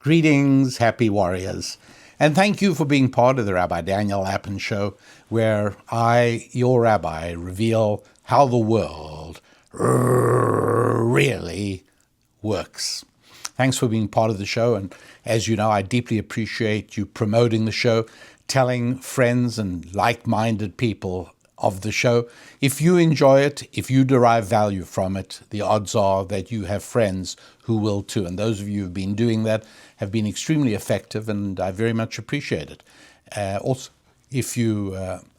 Greetings, happy warriors, and thank you for being part of the Rabbi Daniel Lapin Show, where I, your rabbi, reveal how the world really works. Thanks for being part of the show, and as you know, I deeply appreciate you promoting the show, telling friends and like-minded people of the show. If you enjoy it, if you derive value from it, the odds are that you have friends who will too. And those of you who have been doing that have been extremely effective, and I very much appreciate it. Also, if you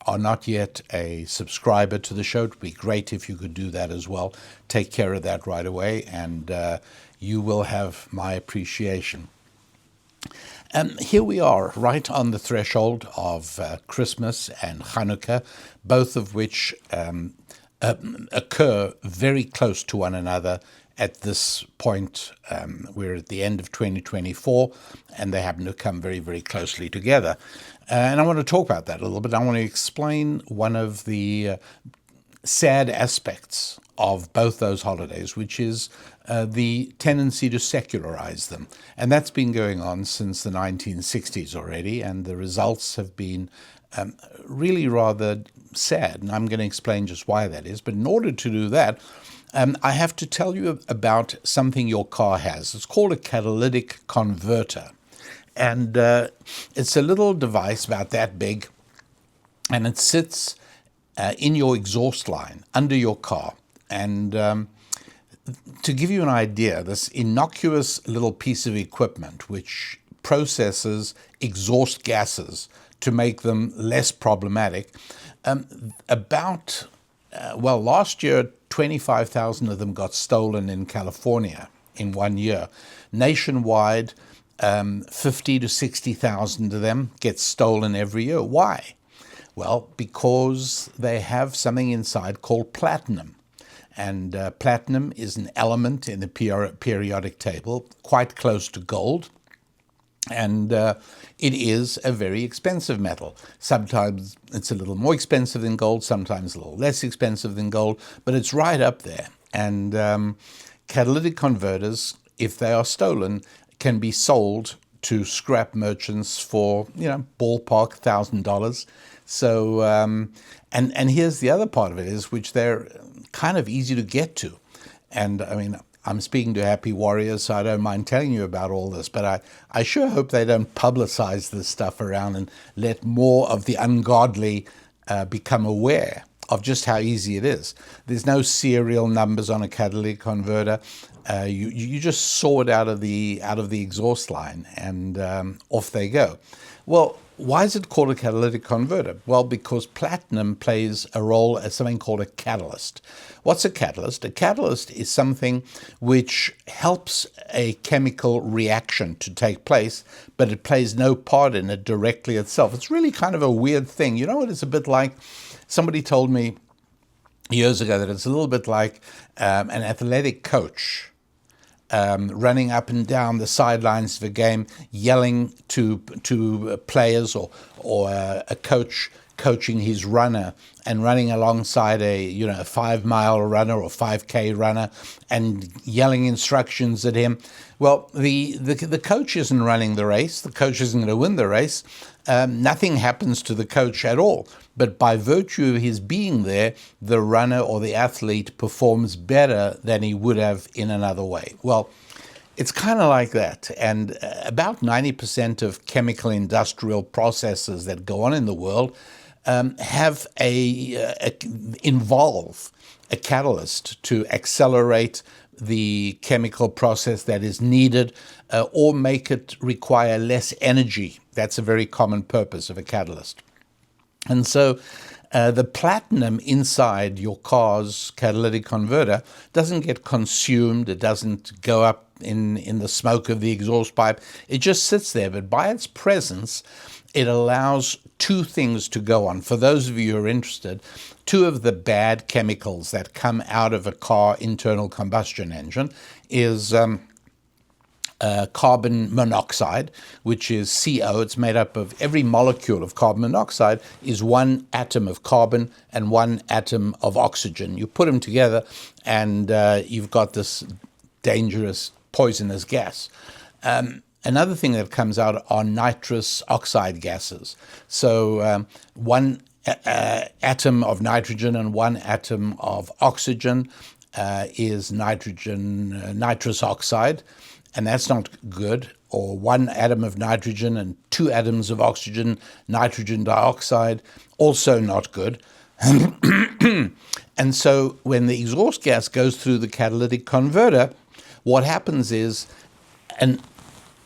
are not yet a subscriber to the show, it would be great if you could do that as well. Take care of that right away, and you will have my appreciation. Here we are, right on the threshold of Christmas and Chanukah, both of which occur very close to one another at this point. We're at the end of 2024, and they happen to come very, very closely together. And I want to talk about that a little bit. I want to explain one of the sad aspects of both those holidays, which is the tendency to secularize them. And that's been going on since the 1960s already, and the results have been really rather sad. And I'm going to explain just why that is. But in order to do that, I have to tell you about something your car has. It's called a catalytic converter. And it's a little device about that big, and it sits in your exhaust line under your car. And to give you an idea, this innocuous little piece of equipment which processes exhaust gases to make them less problematic, last year 25,000 of them got stolen in California in 1 year. Nationwide, 50 to 60,000 of them get stolen every year. Why? Well, because they have something inside called platinum. And platinum is an element in the periodic table, quite close to gold. And it is a very expensive metal. Sometimes it's a little more expensive than gold, sometimes a little less expensive than gold, but it's right up there. And catalytic converters, if they are stolen, can be sold to scrap merchants for, ballpark $1,000. So, and here's the other part of it is, which they're kind of easy to get to. And I mean, I'm speaking to happy warriors, so I don't mind telling you about all this, but I sure hope they don't publicize this stuff around and let more of the ungodly become aware of just how easy it is. There's no serial numbers on a catalytic converter. You just saw it out of the exhaust line, and off they go. Well, why is it called a catalytic converter? Well, because platinum plays a role as something called a catalyst. What's a catalyst? A catalyst is something which helps a chemical reaction to take place, but it plays no part in it directly itself. It's really kind of a weird thing. You know what it's a bit like? Somebody told me years ago that it's a little bit like an athletic coach running up and down the sidelines of a game, yelling to players, or a coach coaching his runner and running alongside a 5-mile runner or 5K runner and yelling instructions at him. Well, the coach isn't running the race. The coach isn't going to win the race. Nothing happens to the coach at all. But by virtue of his being there, the runner or the athlete performs better than he would have in another way. Well, it's kind of like that. And about 90% of chemical industrial processes that go on in the world involve a catalyst to accelerate the chemical process that is needed, or make it require less energy. That's a very common purpose of a catalyst. And so the platinum inside your car's catalytic converter doesn't get consumed. It doesn't go up in the smoke of the exhaust pipe. It just sits there. But by its presence, it allows two things to go on. For those of you who are interested, two of the bad chemicals that come out of a car internal combustion engine is carbon monoxide, which is CO. It's made up of, every molecule of carbon monoxide is one atom of carbon and one atom of oxygen. You put them together and you've got this dangerous, poisonous gas. Another thing that comes out are nitrous oxide gases. So one atom of nitrogen and one atom of oxygen is nitrous oxide, and that's not good. Or one atom of nitrogen and two atoms of oxygen, nitrogen dioxide, also not good. And so when the exhaust gas goes through the catalytic converter, what happens is an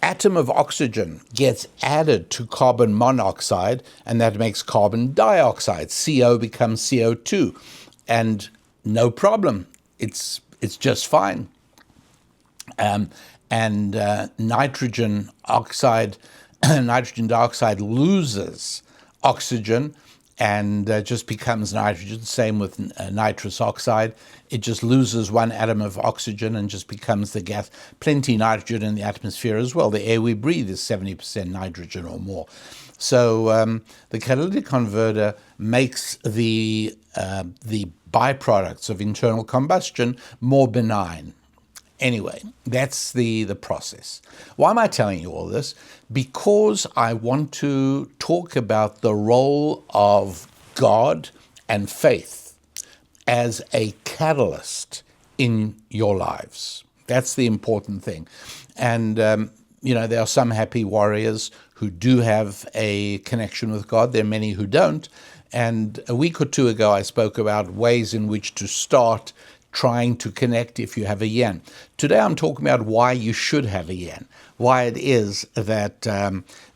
atom of oxygen gets added to carbon monoxide, and that makes carbon dioxide. CO becomes CO2, and no problem. It's just fine. And nitrogen oxide, nitrogen dioxide loses oxygen and just becomes nitrogen. Same with nitrous oxide. It just loses one atom of oxygen and just becomes the gas. Plenty nitrogen in the atmosphere as well. The air we breathe is 70% nitrogen or more. So the catalytic converter makes the byproducts of internal combustion more benign. Anyway, that's the process. Why am I telling you all this? Because I want to talk about the role of God and faith as a catalyst in your lives. That's the important thing. And, there are some happy warriors who do have a connection with God. There are many who don't. And a week or two ago, I spoke about ways in which to start trying to connect if you have a yen. Today I'm talking about why you should have a yen, why it is that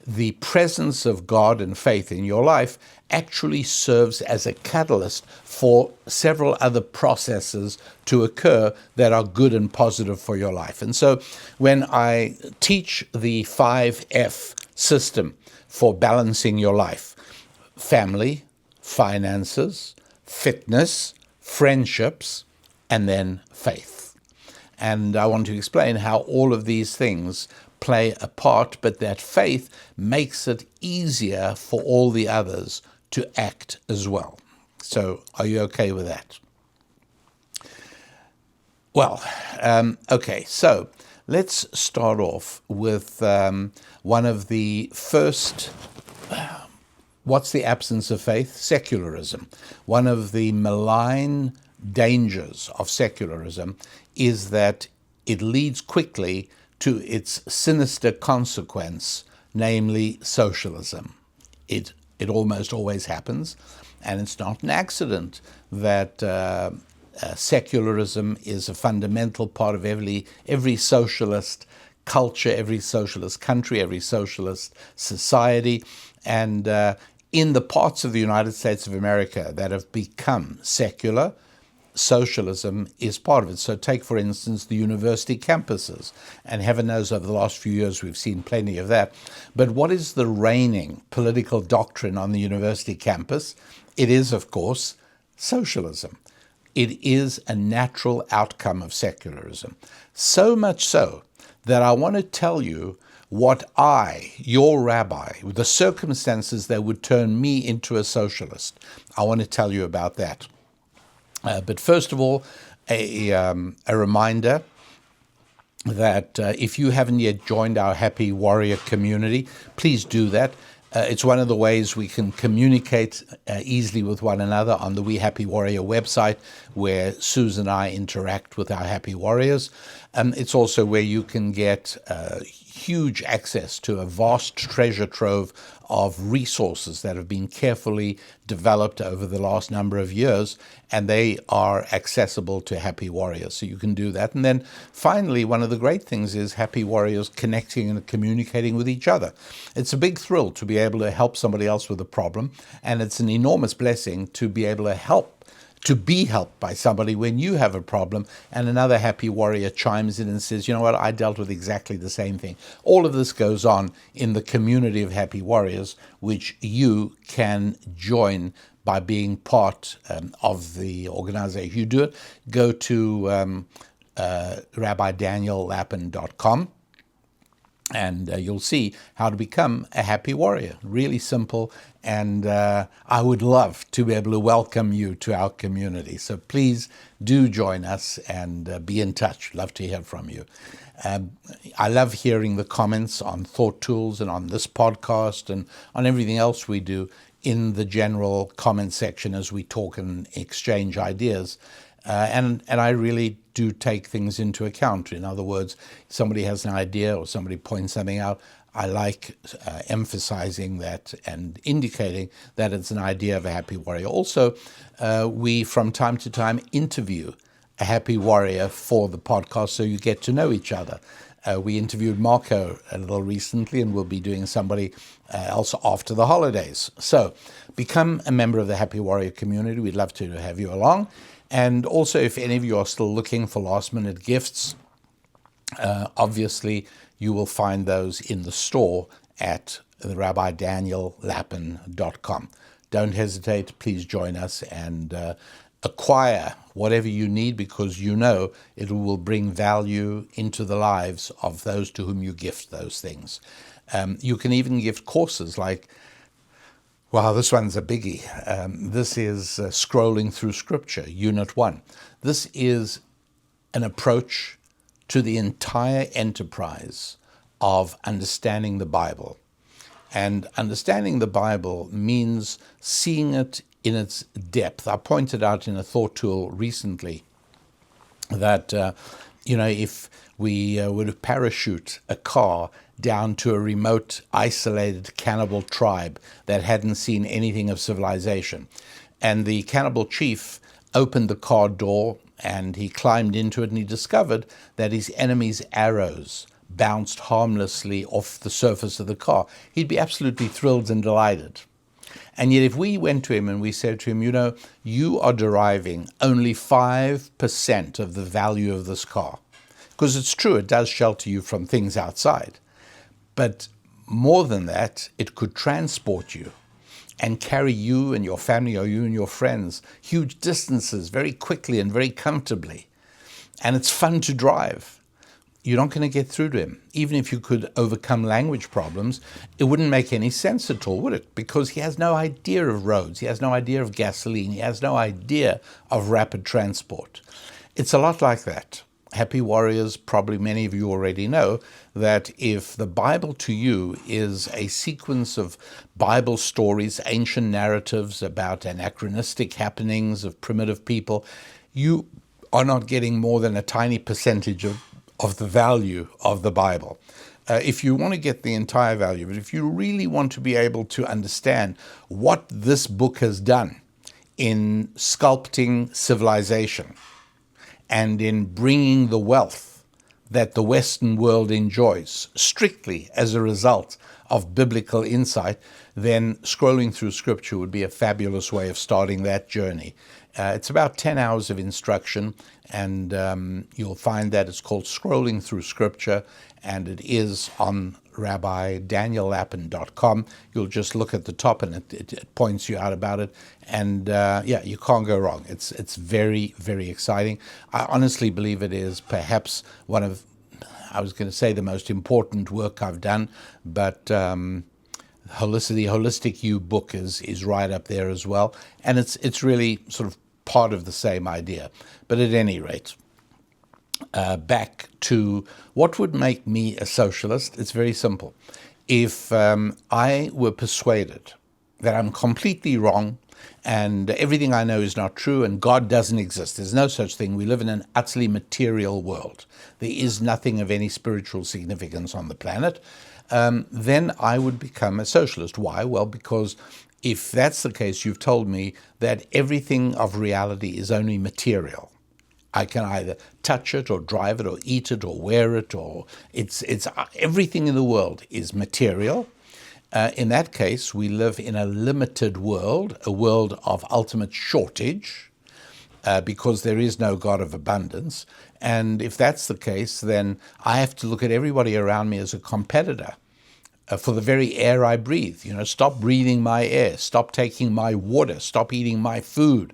the presence of God and faith in your life actually serves as a catalyst for several other processes to occur that are good and positive for your life. And so when I teach the 5F system for balancing your life, family, finances, fitness, friendships, and then faith. And I want to explain how all of these things play a part, but that faith makes it easier for all the others to act as well. So are you okay with that? Well, okay, so let's start off with one of the first. What's the absence of faith? Secularism. One of the malign dangers of secularism is that it leads quickly to its sinister consequence, namely socialism. It almost always happens, and it's not an accident that secularism is a fundamental part of every socialist culture, every socialist country, every socialist society, and in the parts of the United States of America that have become secular, socialism is part of it. So take, for instance, the university campuses. And heaven knows over the last few years we've seen plenty of that. But what is the reigning political doctrine on the university campus? It is, of course, socialism. It is a natural outcome of secularism. So much so that I want to tell you what I, your rabbi, the circumstances that would turn me into a socialist. I want to tell you about that. But first of all, a reminder that if you haven't yet joined our Happy Warrior community, please do that. It's one of the ways we can communicate easily with one another on the We Happy Warrior website, where Susan and I interact with our Happy Warriors. It's also where you can get huge access to a vast treasure trove of resources that have been carefully developed over the last number of years, and they are accessible to Happy Warriors. So you can do that. And then finally, one of the great things is Happy Warriors connecting and communicating with each other. It's a big thrill to be able to help somebody else with a problem, and it's an enormous blessing to be able to be helped by somebody when you have a problem and another Happy Warrior chimes in and says, you know what, I dealt with exactly the same thing. All of this goes on in the community of Happy Warriors, which you can join by being part of the organization. You do it, go to RabbiDanielLapin.com. And you'll see how to become a happy warrior. Really simple. And I would love to be able to welcome you to our community. So please do join us and be in touch. Love to hear from you. I love hearing the comments on Thought Tools and on this podcast and on everything else we do in the general comment section as we talk and exchange ideas. And I really do take things into account. In other words, if somebody has an idea or somebody points something out, I like emphasizing that and indicating that it's an idea of a happy warrior. Also, we from time to time interview a happy warrior for the podcast so you get to know each other. We interviewed Marco a little recently, and we'll be doing somebody else after the holidays. So become a member of the Happy Warrior community. We'd love to have you along. And also, if any of you are still looking for last-minute gifts, obviously you will find those in the store at rabbidaniellapin.com. Don't hesitate. Please join us and acquire whatever you need, because you know it will bring value into the lives of those to whom you gift those things. You can even gift courses like, wow, this one's a biggie. This is Scrolling Through Scripture, Unit 1. This is an approach to the entire enterprise of understanding the Bible. And understanding the Bible means seeing it in its depth. I pointed out in a thought tool recently that, if we were to parachute a car down to a remote, isolated cannibal tribe that hadn't seen anything of civilization, and the cannibal chief opened the car door and he climbed into it, and he discovered that his enemy's arrows bounced harmlessly off the surface of the car, he'd be absolutely thrilled and delighted. And yet if we went to him and we said to him, you are deriving only 5% of the value of this car, because it's true, it does shelter you from things outside, but more than that, it could transport you and carry you and your family or you and your friends huge distances very quickly and very comfortably. And it's fun to drive. You're not going to get through to him. Even if you could overcome language problems, it wouldn't make any sense at all, would it? Because he has no idea of roads. He has no idea of gasoline. He has no idea of rapid transport. It's a lot like that. Happy warriors, probably many of you already know that if the Bible to you is a sequence of Bible stories, ancient narratives about anachronistic happenings of primitive people, you are not getting more than a tiny percentage of the value of the Bible. If you want to get the entire value, but if you really want to be able to understand what this book has done in sculpting civilization and in bringing the wealth that the Western world enjoys strictly as a result of biblical insight, then scrolling through Scripture would be a fabulous way of starting that journey. It's about 10 hours of instruction, and you'll find that it's called Scrolling Through Scripture, and it is on RabbiDanielLapin.com. You'll just look at the top, and it points you out about it. And you can't go wrong. It's very, very exciting. I honestly believe it is perhaps one of, I was going to say the most important work I've done, but the Holistic You book is right up there as well. And it's really sort of part of the same idea. But at any rate, back to what would make me a socialist. It's very simple. If I were persuaded that I'm completely wrong and everything I know is not true and God doesn't exist, there's no such thing. We live in an utterly material world. There is nothing of any spiritual significance on the planet. Then I would become a socialist. Why? Well, because if that's the case, you've told me that everything of reality is only material. I can either touch it or drive it or eat it or wear it, or it's everything in the world is material. In that case, we live in a limited world, a world of ultimate shortage, because there is no God of abundance. And if that's the case, then I have to look at everybody around me as a competitor. For the very air I breathe. Stop breathing my air, stop taking my water, stop eating my food,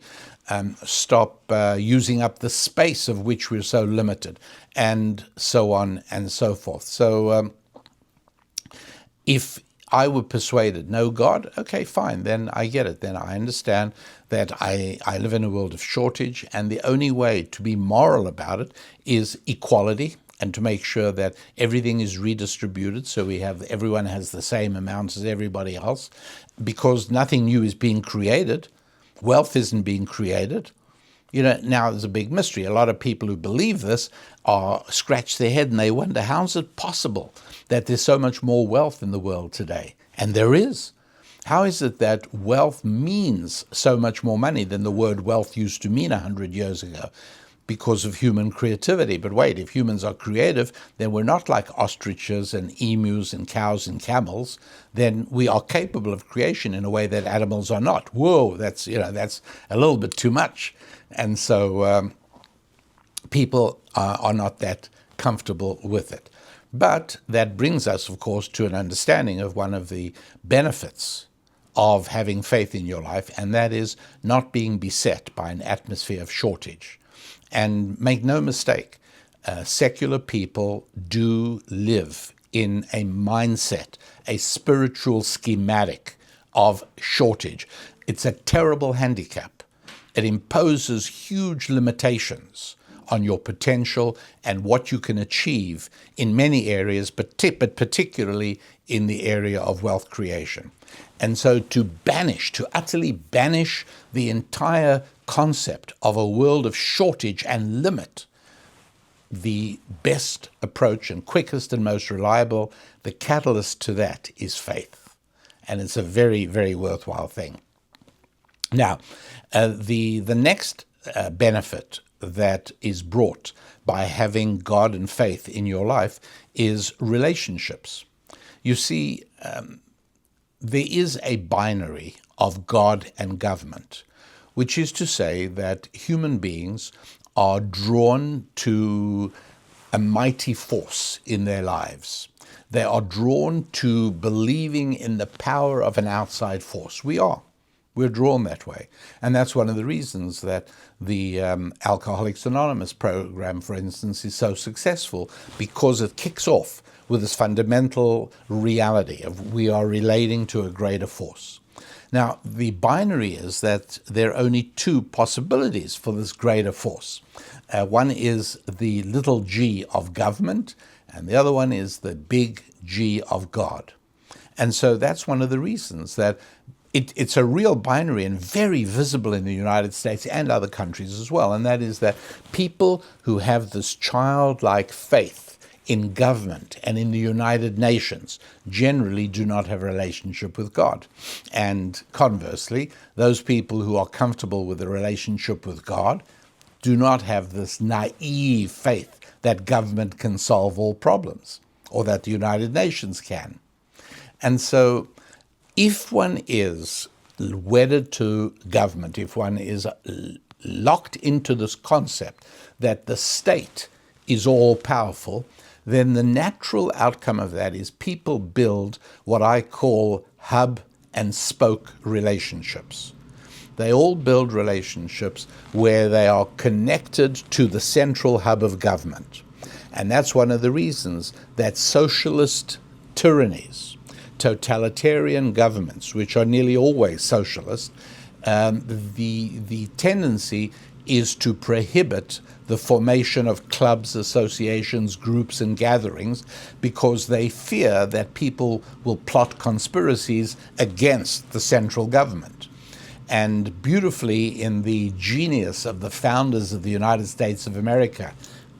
stop using up the space of which we're so limited, and so on and so forth. So If I were persuaded, no God, okay, fine, then I get it. Then I understand that I live in a world of shortage, and the only way to be moral about it is equality, and to make sure that everything is redistributed so everyone has the same amount as everybody else, because nothing new is being created. Wealth isn't being created. Now there's a big mystery. A lot of people who believe this scratch their head and they wonder, how is it possible that there's so much more wealth in the world today? And there is. How is it that wealth means so much more money than the word wealth used to mean 100 years ago? Because of human creativity. But wait, if humans are creative, then we're not like ostriches and emus and cows and camels. Then we are capable of creation in a way that animals are not. Whoa, that's a little bit too much. And so people are not that comfortable with it. But that brings us, of course, to an understanding of one of the benefits of having faith in your life, and that is not being beset by an atmosphere of shortage. And make no mistake, secular people do live in a mindset, a spiritual schematic of shortage. It's a terrible handicap. It imposes huge limitations on your potential and what you can achieve in many areas, but particularly in the area of wealth creation. And so to utterly banish the entire concept of a world of shortage and limit, the best approach and quickest and most reliable, the catalyst to that is faith. And it's a very, very worthwhile thing. Now, the next benefit that is brought by having God and faith in your life is relationships. You see, there is a binary of God and government, which is to say that human beings are drawn to a mighty force in their lives. They are drawn to believing in the power of an outside force. We're drawn that way. And that's one of the reasons that the Alcoholics Anonymous program, for instance, is so successful, because it kicks off with this fundamental reality of we are relating to a greater force. Now, the binary is that there are only two possibilities for this greater force. One is the little g of government, and the other one is the big G of God. And so that's one of the reasons that it's a real binary and very visible in the United States and other countries as well. And that is that people who have this childlike faith in government and in the United Nations generally do not have a relationship with God. And conversely, those people who are comfortable with a relationship with God do not have this naive faith that government can solve all problems, or that the United Nations can. And so if one is wedded to government, if one is locked into this concept that the state is all-powerful, then the natural outcome of that is people build what I call hub and spoke relationships. They all build relationships where they are connected to the central hub of government. And that's one of the reasons that socialist tyrannies, totalitarian governments, which are nearly always socialist, the tendency is to prohibit the formation of clubs, associations, groups, and gatherings, because they fear that people will plot conspiracies against the central government. And beautifully, in the genius of the founders of the United States of America,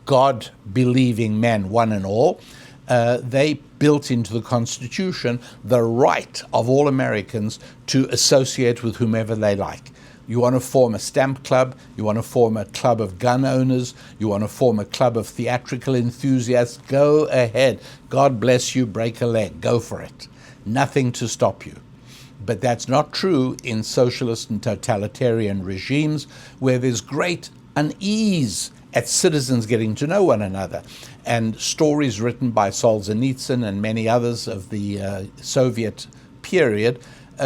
God-believing men, one and all, they built into the Constitution the right of all Americans to associate with whomever they like. You want to form a stamp club, you want to form a club of gun owners, you want to form a club of theatrical enthusiasts, go ahead. God bless you, break a leg, go for it. Nothing to stop you. But that's not true in socialist and totalitarian regimes, where there's great unease at citizens getting to know one another. And stories written by Solzhenitsyn and many others of the Soviet period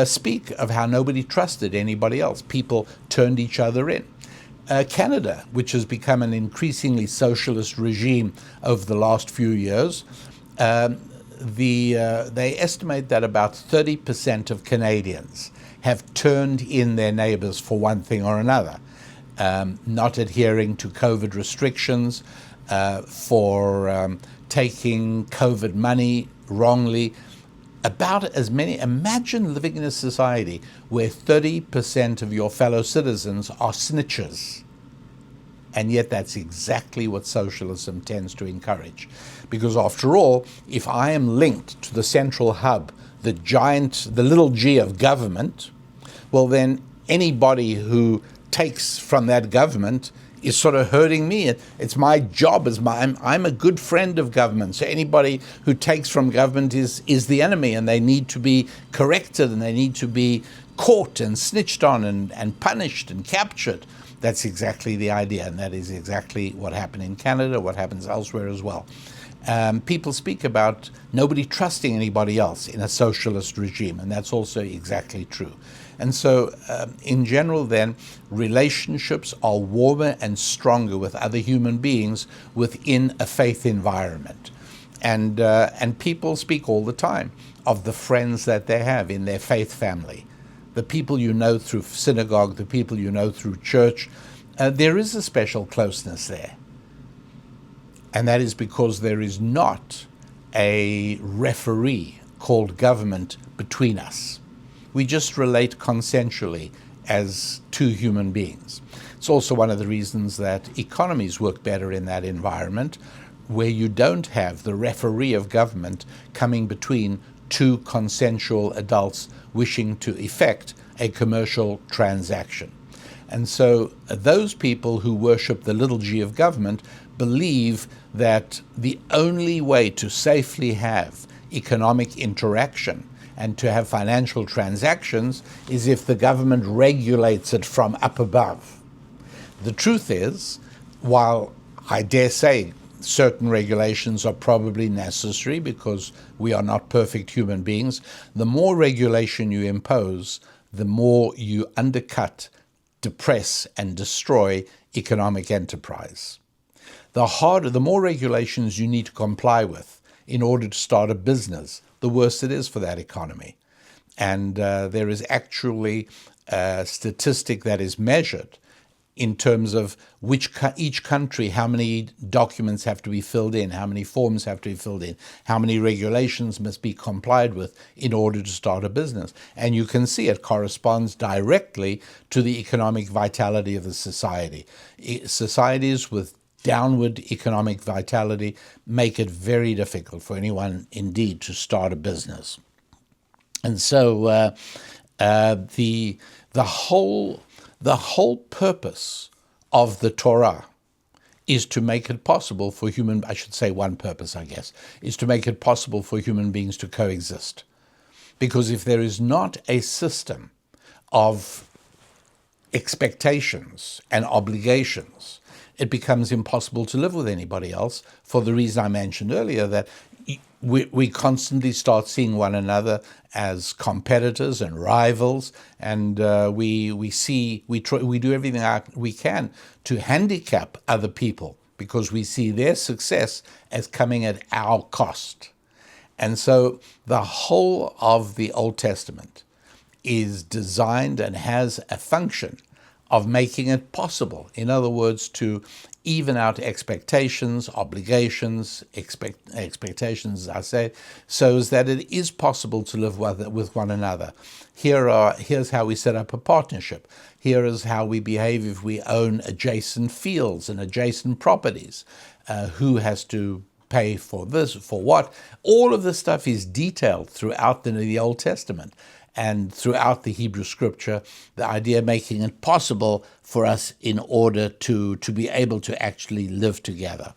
speak of how nobody trusted anybody else. People turned each other in. Canada, which has become an increasingly socialist regime over the last few years, they estimate that about 30% of Canadians have turned in their neighbours for one thing or another, not adhering to COVID restrictions, for taking COVID money wrongly. About as many. Imagine living in a society where 30% of your fellow citizens are snitchers. And yet that's exactly what socialism tends to encourage. Because after all, if I am linked to the central hub, the little g of government, well then anybody who takes from that government is sort of hurting me. It's my job, I'm a good friend of government. So anybody who takes from government is the enemy, and they need to be corrected, and they need to be caught and snitched on and punished and captured. That's exactly the idea, and that is exactly what happened in Canada, what happens elsewhere as well. People speak about nobody trusting anybody else in a socialist regime, and that's also exactly true. And so, in general then, relationships are warmer and stronger with other human beings within a faith environment. And people speak all the time of the friends that they have in their faith family, the people you know through synagogue, the people you know through church. There is a special closeness there. And that is because there is not a referee called government between us. We just relate consensually as two human beings. It's also one of the reasons that economies work better in that environment, where you don't have the referee of government coming between two consensual adults wishing to effect a commercial transaction. And so those people who worship the little g of government believe that the only way to safely have economic interaction and to have financial transactions is if the government regulates it from up above. The truth is, while I dare say certain regulations are probably necessary because we are not perfect human beings, the more regulation you impose, the more you undercut, depress, and destroy economic enterprise. The more regulations you need to comply with in order to start a business, the worse it is for that economy. And there is actually a statistic that is measured in terms of each country, how many documents have to be filled in, how many forms have to be filled in, how many regulations must be complied with in order to start a business. And you can see it corresponds directly to the economic vitality of the society. Societies with downward economic vitality make it very difficult for anyone indeed to start a business. And so the whole purpose of the Torah is to make it possible for one purpose, I guess, is to make it possible for human beings to coexist. Because if there is not a system of expectations and obligations, it becomes impossible to live with anybody else for the reason I mentioned earlier, that we constantly start seeing one another as competitors and rivals, and we do everything we can to handicap other people because we see their success as coming at our cost. And so the whole of the Old Testament is designed and has a function of making it possible, in other words, to even out expectations, obligations, expectations, as I say, so that it is possible to live with one another. Here's how we set up a partnership. Here is how we behave if we own adjacent fields and adjacent properties. Who has to pay for this, for what? All of this stuff is detailed throughout the Old Testament. And throughout the Hebrew scripture, the idea of making it possible for us in order to be able to actually live together.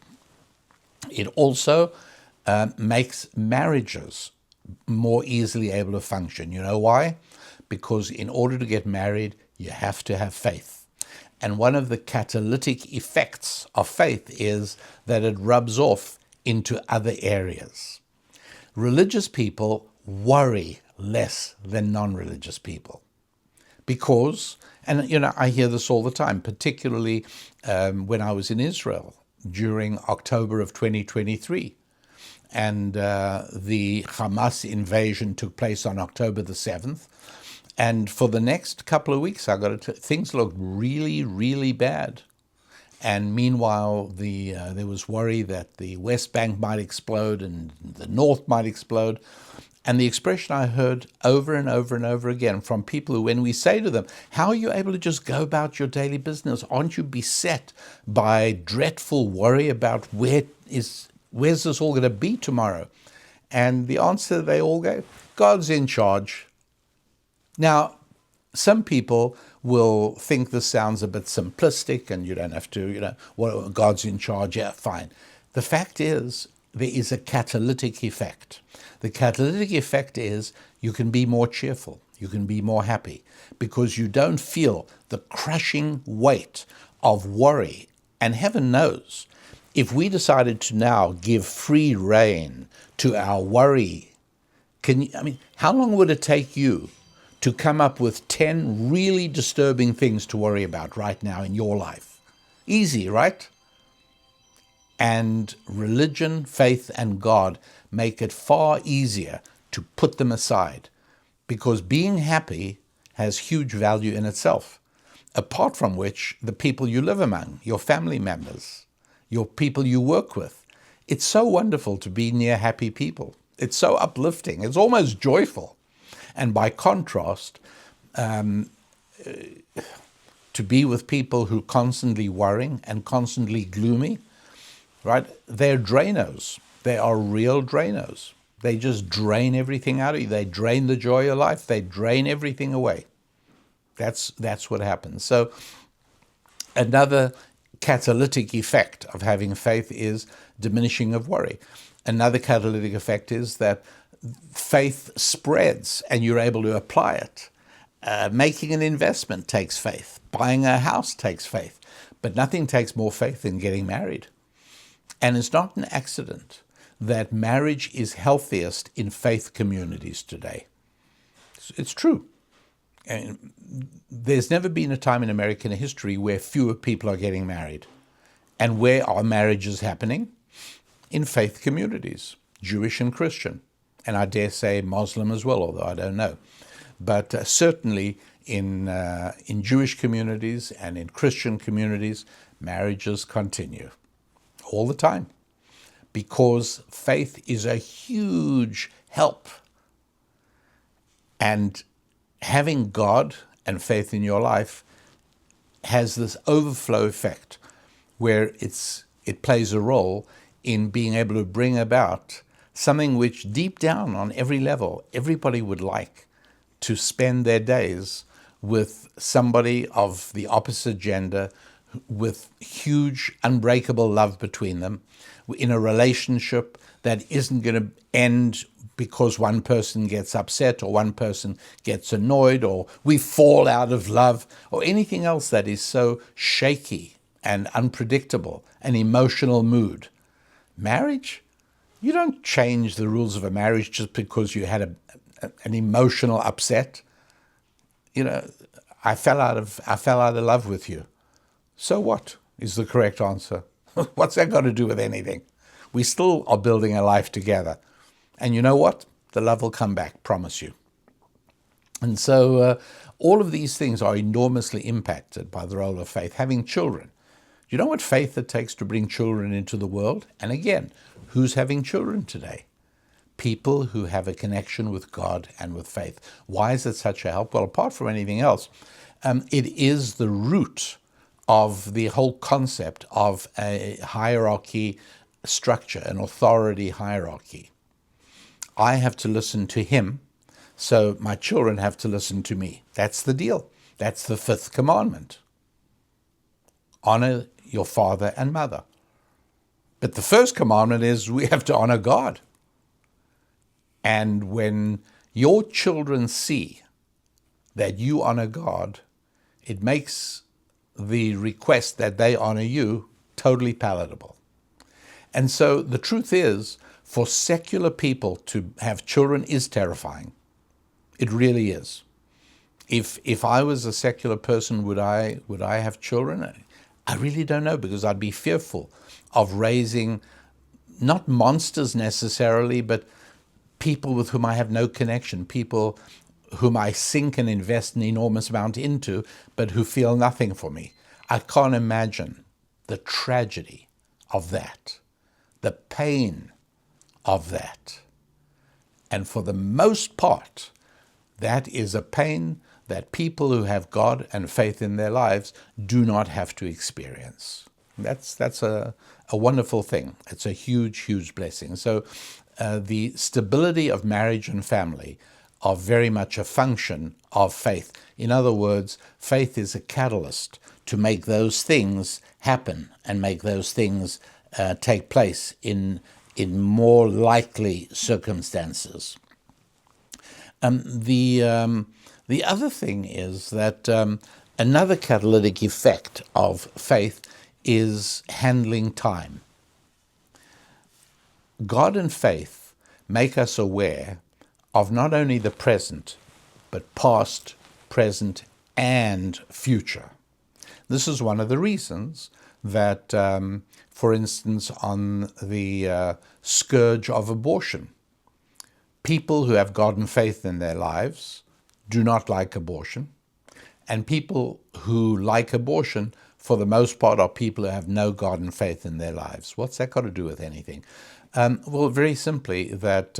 It also makes marriages more easily able to function. You know why? Because in order to get married, you have to have faith. And one of the catalytic effects of faith is that it rubs off into other areas. Religious people worry less than non-religious people. Because, and I hear this all the time, particularly when I was in Israel during October of 2023. and the Hamas invasion took place on October the 7th. And for the next couple of weeks, things looked really, really bad. And meanwhile, there was worry that the West Bank might explode and the North might explode. And the expression I heard over and over and over again from people who, when we say to them, how are you able to just go about your daily business? Aren't you beset by dreadful worry about where's this all going to be tomorrow? And the answer they all gave, God's in charge. Now, some people will think this sounds a bit simplistic and you don't have to, well, God's in charge, yeah, fine. The fact is, there is a catalytic effect. The catalytic effect is you can be more cheerful, you can be more happy, because you don't feel the crushing weight of worry. And heaven knows, if we decided to now give free rein to our worry, how long would it take you to come up with 10 really disturbing things to worry about right now in your life? Easy, right? And religion, faith, and God make it far easier to put them aside, because being happy has huge value in itself, apart from which the people you live among, your family members, your people you work with, it's so wonderful to be near happy people. It's so uplifting. It's almost joyful. And by contrast, to be with people who are constantly worrying and constantly gloomy, right? They're drainos. They are real drainos. They just drain everything out of you. They drain the joy of life. They drain everything away. That's what happens. So another catalytic effect of having faith is diminishing of worry. Another catalytic effect is that faith spreads and you're able to apply it. Making an investment takes faith. Buying a house takes faith. But nothing takes more faith than getting married. And it's not an accident that marriage is healthiest in faith communities today. It's true. And there's never been a time in American history where fewer people are getting married. And where are marriages happening? In faith communities, Jewish and Christian. And I dare say Muslim as well, although I don't know. But certainly in Jewish communities and in Christian communities, marriages continue all the time, because faith is a huge help. And having God and faith in your life has this overflow effect where it plays a role in being able to bring about something which deep down on every level, everybody would like to spend their days with somebody of the opposite gender, with huge, unbreakable love between them, in a relationship that isn't going to end because one person gets upset or one person gets annoyed or we fall out of love or anything else that is so shaky and unpredictable, an emotional mood. Marriage? You don't change the rules of a marriage just because you had an emotional upset. I fell out of love with you. So what is the correct answer? What's that got to do with anything? We still are building a life together. And you know what? The love will come back, promise you. And so all of these things are enormously impacted by the role of faith. Having children. You know what faith it takes to bring children into the world? And again, who's having children today? People who have a connection with God and with faith. Why is it such a help? Well, apart from anything else, it is the root of the whole concept of a hierarchy structure, an authority hierarchy. I have to listen to him, so my children have to listen to me. That's the deal. That's the fifth commandment. Honor your father and mother. But the first commandment is we have to honor God. And when your children see that you honor God, it makes the request that they honor you totally palatable. And so the truth is, for secular people to have children is terrifying. It really is. If I was a secular person, would I have children? I really don't know, because I'd be fearful of raising not monsters necessarily, but people with whom I have no connection, people whom I sink and invest an enormous amount into, but who feel nothing for me. I can't imagine the tragedy of that, the pain of that. And for the most part, that is a pain that people who have God and faith in their lives do not have to experience. That's a wonderful thing. It's a huge, huge blessing. So the stability of marriage and family are very much a function of faith. In other words, faith is a catalyst to make those things happen and make those things take place in more likely circumstances. The other thing is that another catalytic effect of faith is handling time. God and faith make us aware of not only the present, but past, present, and future. This is one of the reasons that, for instance, on the scourge of abortion, people who have God and faith in their lives do not like abortion, and people who like abortion, for the most part, are people who have no God and faith in their lives. What's that got to do with anything? Well, very simply that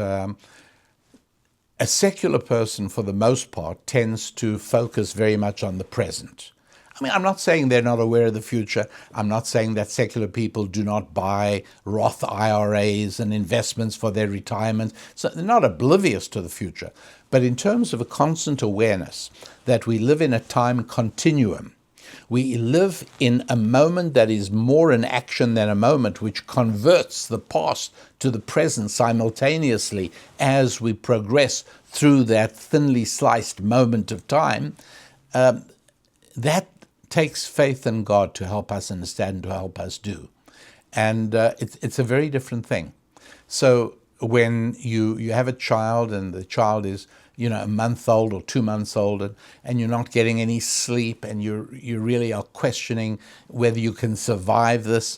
a secular person, for the most part, tends to focus very much on the present. I mean, I'm not saying they're not aware of the future. I'm not saying that secular people do not buy Roth IRAs and investments for their retirement. So they're not oblivious to the future. But in terms of a constant awareness that we live in a time continuum, we live in a moment that is more an action than a moment, which converts the past to the present simultaneously as we progress through that thinly sliced moment of time. That takes faith in God to help us understand, to help us do. And it's a very different thing. So when you have a child and the child is, a month old or 2 months old, and you're not getting any sleep, and you really are questioning whether you can survive this,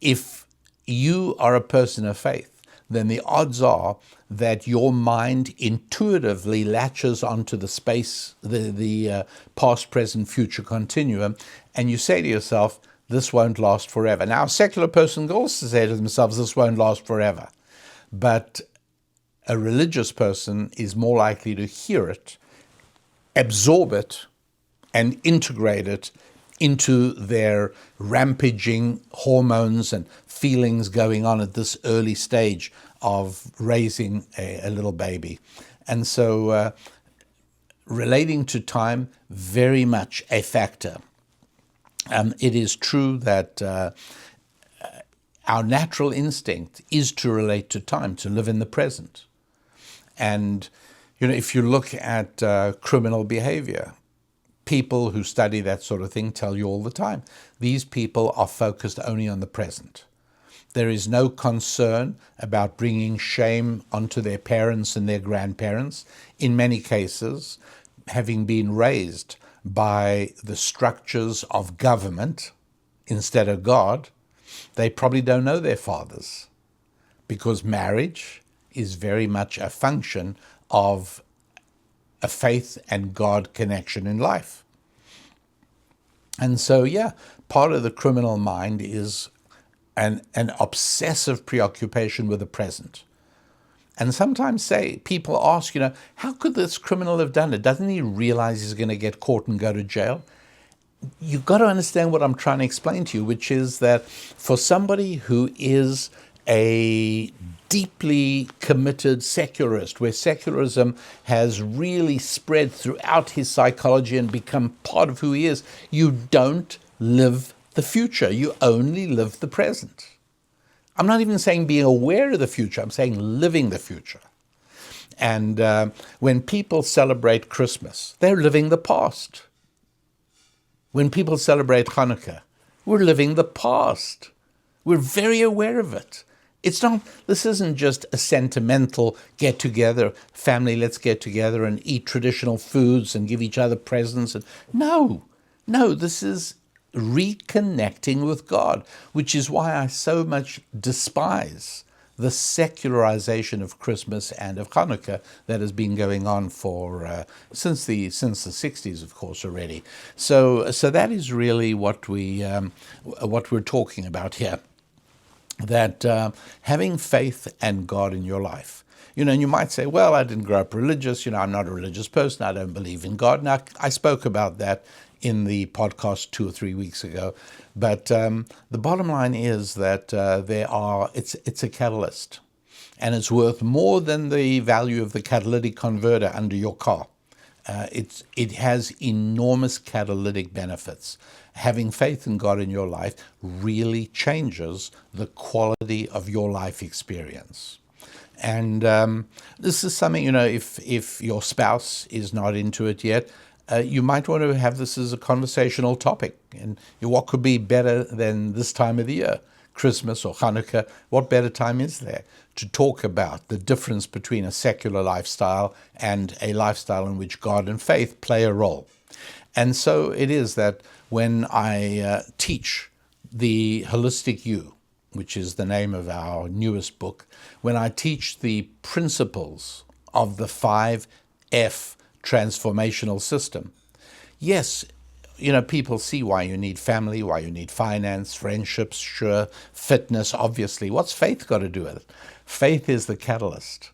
if you are a person of faith, then the odds are that your mind intuitively latches onto the space, the past, present, future continuum, and you say to yourself, this won't last forever. Now, a secular person can also say to themselves, this won't last forever. But a religious person is more likely to hear it, absorb it, and integrate it into their rampaging hormones and feelings going on at this early stage of raising a little baby. And so relating to time, very much a factor. It is true that our natural instinct is to relate to time, to live in the present. And, if you look at criminal behavior, people who study that sort of thing tell you all the time, these people are focused only on the present. There is no concern about bringing shame onto their parents and their grandparents. In many cases, having been raised by the structures of government instead of God, they probably don't know their fathers, because marriage is very much a function of a faith and God connection in life. And so, part of the criminal mind is an obsessive preoccupation with the present. And sometimes people ask, how could this criminal have done it? Doesn't he realize he's going to get caught and go to jail? You've got to understand what I'm trying to explain to you, which is that for somebody who is a deeply committed secularist, where secularism has really spread throughout his psychology and become part of who he is, you don't live the future. You only live the present. I'm not even saying being aware of the future. I'm saying living the future. And when people celebrate Christmas, they're living the past. When people celebrate Chanukah, we're living the past. We're very aware of it. This isn't just a sentimental get-together, family, let's get together and eat traditional foods and give each other presents. No, this is reconnecting with God, which is why I so much despise the secularization of Christmas and of Chanukah that has been going on for since the 60s, of course, already. So that is really what we're talking about here. That having faith and God in your life. And you might say, well, I didn't grow up religious. I'm not a religious person. I don't believe in God. Now, I spoke about that in the podcast 2 or 3 weeks ago. But the bottom line is that it's a catalyst. And it's worth more than the value of the catalytic converter under your car. It has enormous catalytic benefits. Having faith in God in your life really changes the quality of your life experience. And this is something, if your spouse is not into it yet, you might want to have this as a conversational topic. And what could be better than this time of the year? Christmas or Chanukah, what better time is there to talk about the difference between a secular lifestyle and a lifestyle in which God and faith play a role? And so it is that when I teach the Holistic You, which is the name of our newest book, when I teach the principles of the 5F transformational system, yes, people see why you need family, why you need finance, friendships, sure, fitness, obviously. What's faith got to do with it? Faith is the catalyst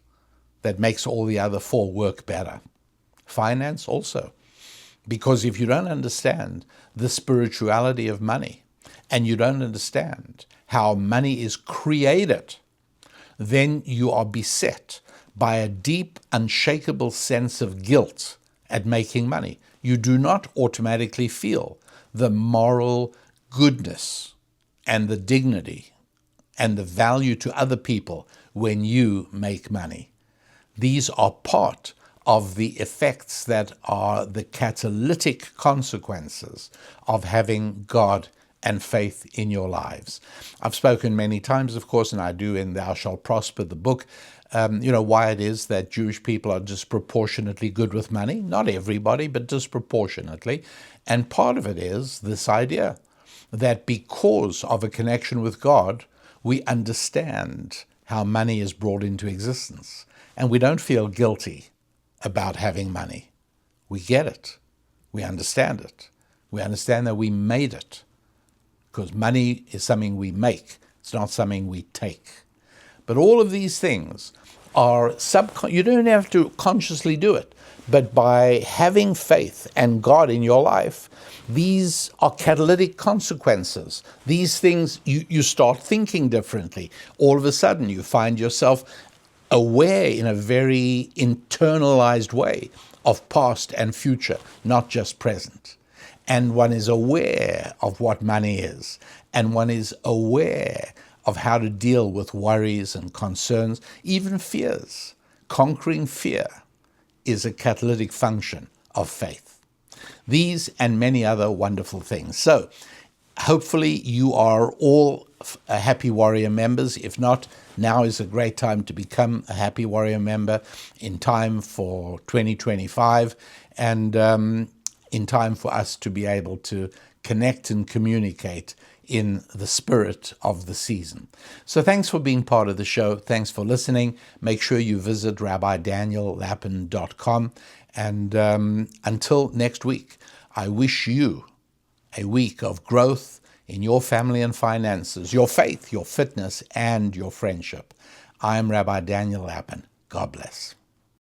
that makes all the other 4 work better. Finance also. Because if you don't understand the spirituality of money, and you don't understand how money is created, then you are beset by a deep, unshakable sense of guilt at making money. You do not automatically feel the moral goodness and the dignity and the value to other people when you make money. These are part of the effects that are the catalytic consequences of having God and faith in your lives. I've spoken many times, of course, and I do in Thou Shalt Prosper, the book, why it is that Jewish people are disproportionately good with money. Not everybody, but disproportionately. And part of it is this idea that because of a connection with God, we understand how money is brought into existence. And we don't feel guilty about having money. We get it. We understand it. We understand that we made it. Because money is something we make. It's not something we take. But all of these things are you don't have to consciously do it. But by having faith and God in your life, these are catalytic consequences. These things, you start thinking differently. All of a sudden, you find yourself aware in a very internalized way of past and future, not just present. And one is aware of what money is, and one is aware of how to deal with worries and concerns, even fears. Conquering fear is a catalytic function of faith. These and many other wonderful things. So, hopefully you are all Happy Warrior members. If not, now is a great time to become a Happy Warrior member in time for 2025 and in time for us to be able to connect and communicate in the spirit of the season. So thanks for being part of the show. Thanks for listening. Make sure you visit rabbidaniellapin.com. And until next week, I wish you a week of growth in your family and finances, your faith, your fitness, and your friendship. I am Rabbi Daniel Lapin. God bless.